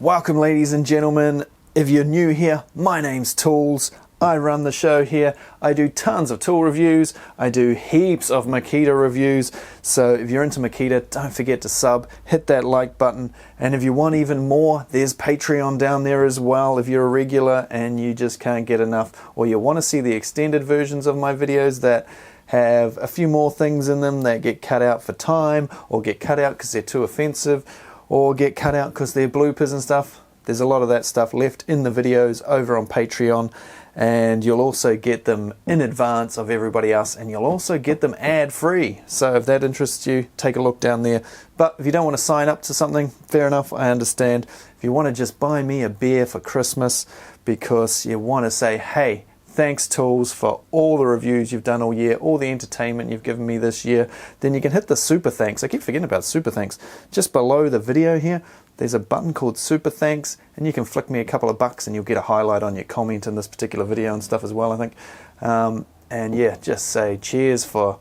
Welcome ladies and gentlemen. If you're new here, my name's Tools. I run the show here. I do tons of tool reviews. I do heaps of Makita reviews. So if you're into Makita, don't forget to sub, hit that like button. And if you want even more, there's Patreon down there as well. If you're a regular and you just can't get enough, or you want to see the extended versions of my videos that have a few more things in them that get cut out for time, or get cut out because they're too offensive, or get cut out because they're bloopers and stuff. There's a lot of that stuff left in the videos over on Patreon, and you'll also get them in advance of everybody else, and you'll also get them ad-free. So if that interests you, take a look down there. But if you don't want to sign up to something, fair enough, I understand. If you want to just buy me a beer for Christmas because you want to say, hey, thanks Tools for all the reviews you've done all year, all the entertainment you've given me this year, then you can hit the super thanks. I keep forgetting about super thanks. Just below the video here, there's a button called super thanks, and you can flick me a couple of bucks and you'll get a highlight on your comment in this particular video and stuff as well, I think. And yeah, just say cheers for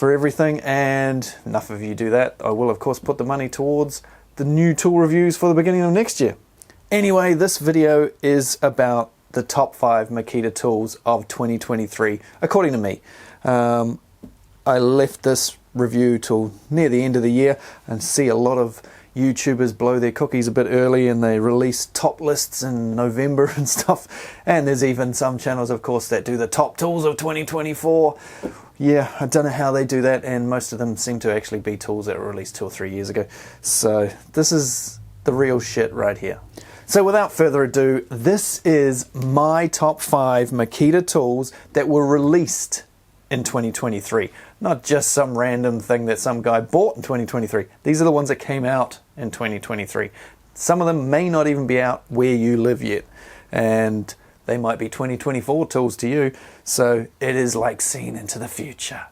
everything, and enough of you do that. I will of course put the money towards the new tool reviews for the beginning of next year. Anyway, this video is about the top 5 Makita tools of 2023, according to me. I left this review till near the end of the year, and see a lot of YouTubers blow their cookies a bit early and they release top lists in November and stuff. And there's even some channels, of course, that do the top tools of 2024. Yeah, I don't know how they do that, and most of them seem to actually be tools that were released 2 or 3 years ago. So this is the real shit right here. So without further ado, this is my top 5 Makita tools that were released in 2023. Not just some random thing that some guy bought in 2023. These are the ones that came out in 2023. Some of them may not even be out where you live yet, and they might be 2024 tools to you. So it is like seeing into the future.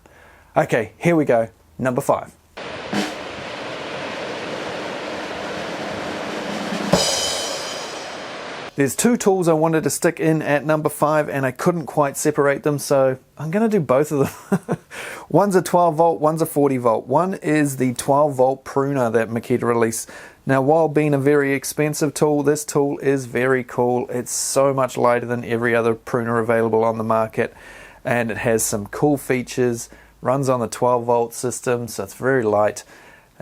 Okay, here we go. Number 5. There's 2 tools I wanted to stick in at number 5, and I couldn't quite separate them, so I'm going to do both of them. One's a 12 volt, one's a 40 volt. One is the 12 volt pruner that Makita released. Now, while being a very expensive tool, this tool is very cool. It's so much lighter than every other pruner available on the market, and it has some cool features, runs on the 12 volt system, so it's very light.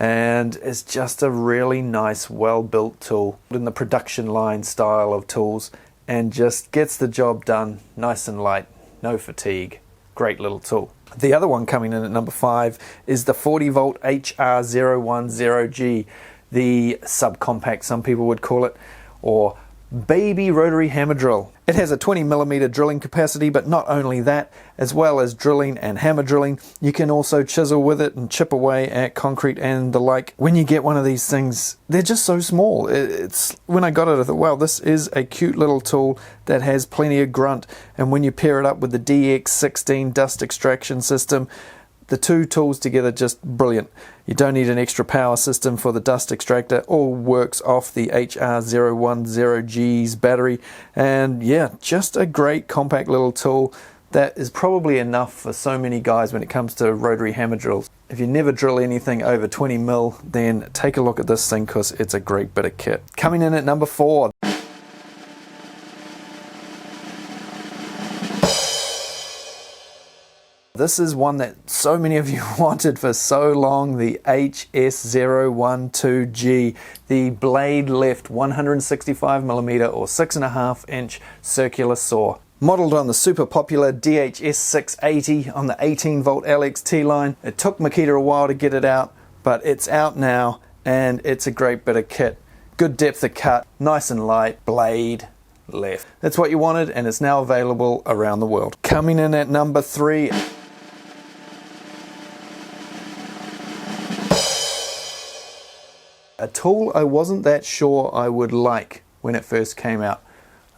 And it's just a really nice, well-built tool in the production line style of tools, and just gets the job done nice and light, no fatigue. Great little tool. The other one coming in at number 5 is the 40 volt HR010G, the subcompact some people would call it, or baby rotary hammer drill. It has a 20mm drilling capacity, but not only that, as well as drilling and hammer drilling, you can also chisel with it and chip away at concrete and the like. When you get one of these things, they're just so small. When I got it, I thought, wow, this is a cute little tool that has plenty of grunt. And when you pair it up with the DX16 dust extraction system, the 2 tools together, just brilliant. You don't need an extra power system for the dust extractor. All works off the HR010G's battery. And yeah, just a great compact little tool that is probably enough for so many guys when it comes to rotary hammer drills. If you never drill anything over 20 mil, then take a look at this thing, because it's a great bit of kit. Coming in at number 4. This is one that so many of you wanted for so long, the HS012G, the blade lift 165mm or 6.5 inch circular saw. Modeled on the super popular DHS680 on the 18 volt LXT line. It took Makita a while to get it out, but it's out now, and it's a great bit of kit. Good depth of cut, nice and light, blade lift. That's what you wanted, and it's now available around the world. Coming in at number 3. A tool I wasn't that sure I would like when it first came out.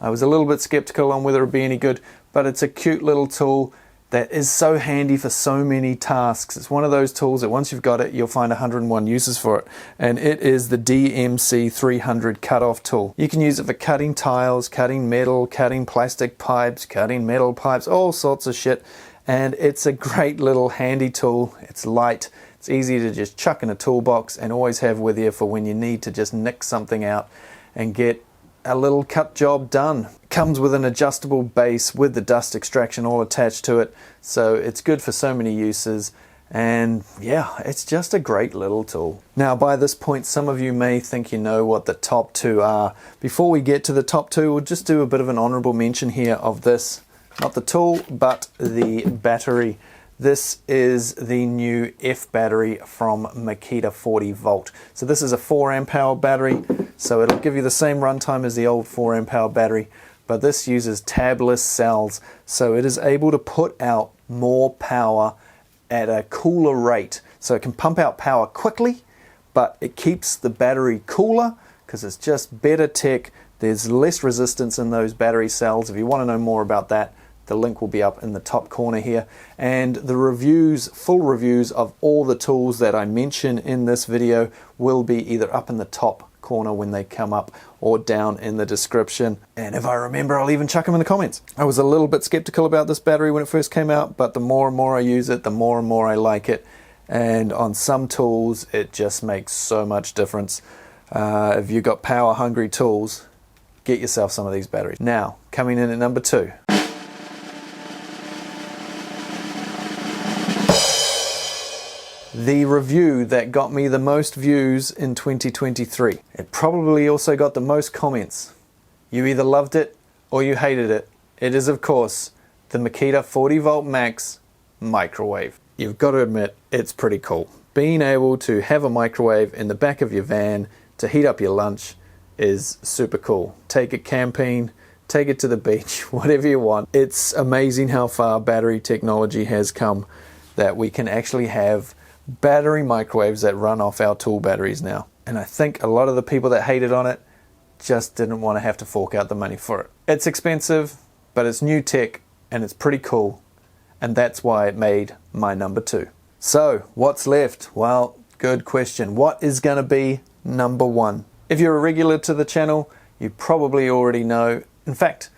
I was a little bit skeptical on whether it would be any good, but it's a cute little tool that is so handy for so many tasks. It's one of those tools that once you've got it, you'll find 101 uses for it. And it is the DMC300 cutoff tool. You can use it for cutting tiles, cutting metal, cutting plastic pipes, cutting metal pipes, all sorts of shit. And it's a great little handy tool. It's light. It's easy to just chuck in a toolbox and always have with you for when you need to just nick something out. and get a little cut job done. Comes with an adjustable base with the dust extraction all attached to it, so it's good for so many uses. And yeah, it's just a great little tool. Now by this point, some of you may think you know what the top two are. Before we get to the top two, we'll just do a bit of an honorable mention here of this, not the tool, but the battery. This is the new F battery from Makita 40 volt. So this is a 4 amp hour battery, so it'll give you the same runtime as the old 4 amp hour battery, but this uses tabless cells, so it is able to put out more power at a cooler rate. So it can pump out power quickly, but it keeps the battery cooler because it's just better tech. There's less resistance in those battery cells. If you want to know more about that, the link will be up in the top corner here. And the reviews, full reviews of all the tools that I mention in this video will be either up in the top corner when they come up or down in the description. And if I remember, I'll even chuck them in the comments. I was a little bit skeptical about this battery when it first came out, but the more and more I use it, the more and more I like it. And on some tools, it just makes so much difference. If you've got power hungry tools, get yourself some of these batteries. Now, coming in at number 2. The review that got me the most views in 2023. It probably also got the most comments. You either loved it or you hated it. It is, of course, the Makita 40 volt max microwave. You've got to admit, it's pretty cool. Being able to have a microwave in the back of your van to heat up your lunch is super cool. Take it camping, take it to the beach, whatever you want. It's amazing how far battery technology has come, that we can actually have battery microwaves that run off our tool batteries now. And I think a lot of the people that hated on it just didn't want to have to fork out the money for it. It's expensive, but it's new tech and it's pretty cool, and that's why it made my number 2. So what's left? Well, good question. What is going to be number 1? If you're a regular to the channel, you probably already know. In fact,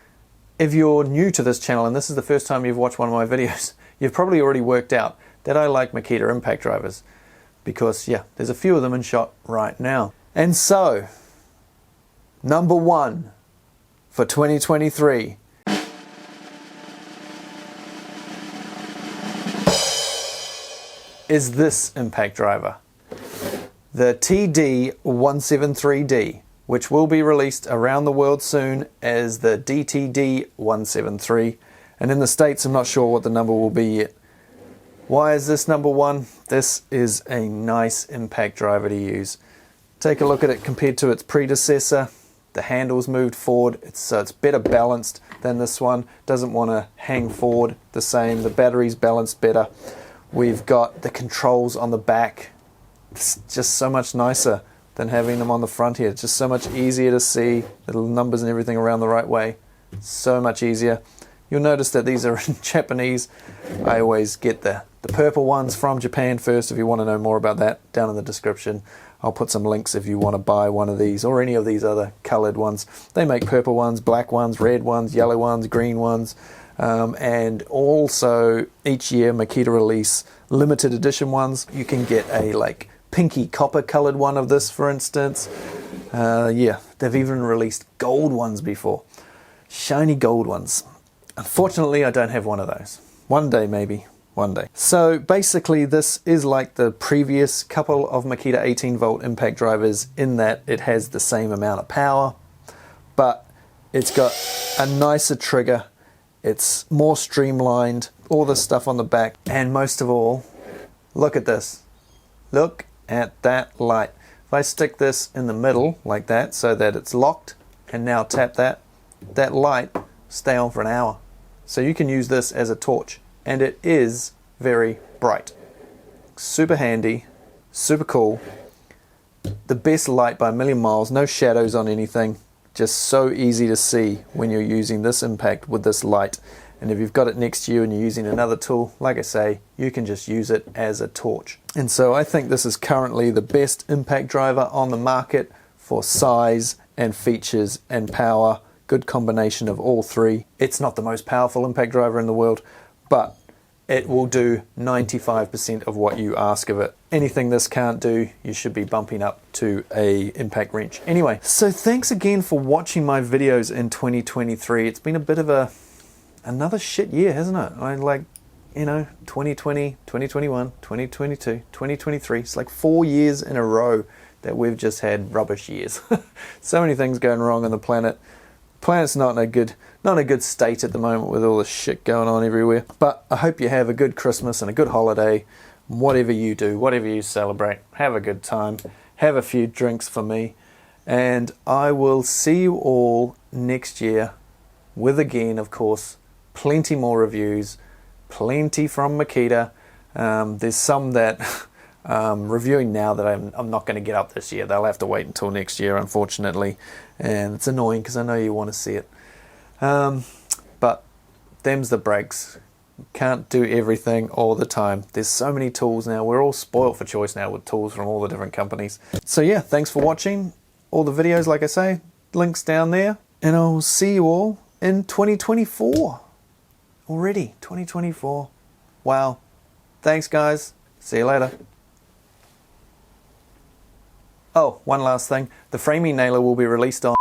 if you're new to this channel and this is the first time you've watched one of my videos, you've probably already worked out that I like Makita impact drivers, because yeah, there's a few of them in shot right now. And so, number 1 for 2023 is this impact driver, the TD173D, which will be released around the world soon as the DTD173, and in the States I'm not sure what the number will be yet. Why is this number 1? This is a nice impact driver to use. Take a look at it compared to its predecessor. The handle's moved forward, so it's better balanced than this one. Doesn't want to hang forward the same. The battery's balanced better. We've got the controls on the back. It's just so much nicer than having them on the front here. It's just so much easier to see the numbers and everything around the right way. So much easier. You'll notice that these are in Japanese. I always get the purple ones from Japan first. If you want to know more about that, down in the description. I'll put some links if you want to buy one of these or any of these other colored ones. They make purple ones, black ones, red ones, yellow ones, green ones. And also each year Makita release limited edition ones. You can get a like pinky copper colored one of this, for instance. Yeah, they've even released gold ones before. Shiny gold ones. Unfortunately, I don't have one of those. One day, maybe. One day. So basically, this is like the previous couple of Makita 18 volt impact drivers in that it has the same amount of power, but it's got a nicer trigger. It's more streamlined, all the stuff on the back, and most of all, look at this. Look at that light. If I stick this in the middle like that so that it's locked and now tap that, that light stay on for an hour. So you can use this as a torch, and it is very bright. Super handy, super cool. The best light by a million miles, no shadows on anything. Just so easy to see when you're using this impact with this light. And if you've got it next to you and you're using another tool, like I say, you can just use it as a torch. And so I think this is currently the best impact driver on the market for size and features and power. Good combination of all three. It's not the most powerful impact driver in the world, but it will do 95% of what you ask of it. Anything this can't do, you should be bumping up to a impact wrench. Anyway, so thanks again for watching my videos in 2023. It's been a bit of another shit year, hasn't it? 2020, 2021, 2022, 2023. It's like 4 years in a row that we've just had rubbish years. So many things going wrong on the planet. Planet's not in a good state at the moment with all this shit going on everywhere. But I hope you have a good Christmas and a good holiday. Whatever you do, whatever you celebrate, have a good time. Have a few drinks for me. And I will see you all next year with, again, of course, plenty more reviews. Plenty from Makita. There's some that reviewing now that I'm not going to get up this year. They'll have to wait until next year, unfortunately. And it's annoying because I know you want to see it. But them's the breaks. Can't do everything all the time. There's so many tools now. We're all spoiled for choice now with tools from all the different companies. So yeah, thanks for watching all the videos, like I say. Links down there. And I'll see you all in 2024. Already, 2024. Wow. Thanks, guys. See you later. Oh, one last thing. The framing nailer will be released on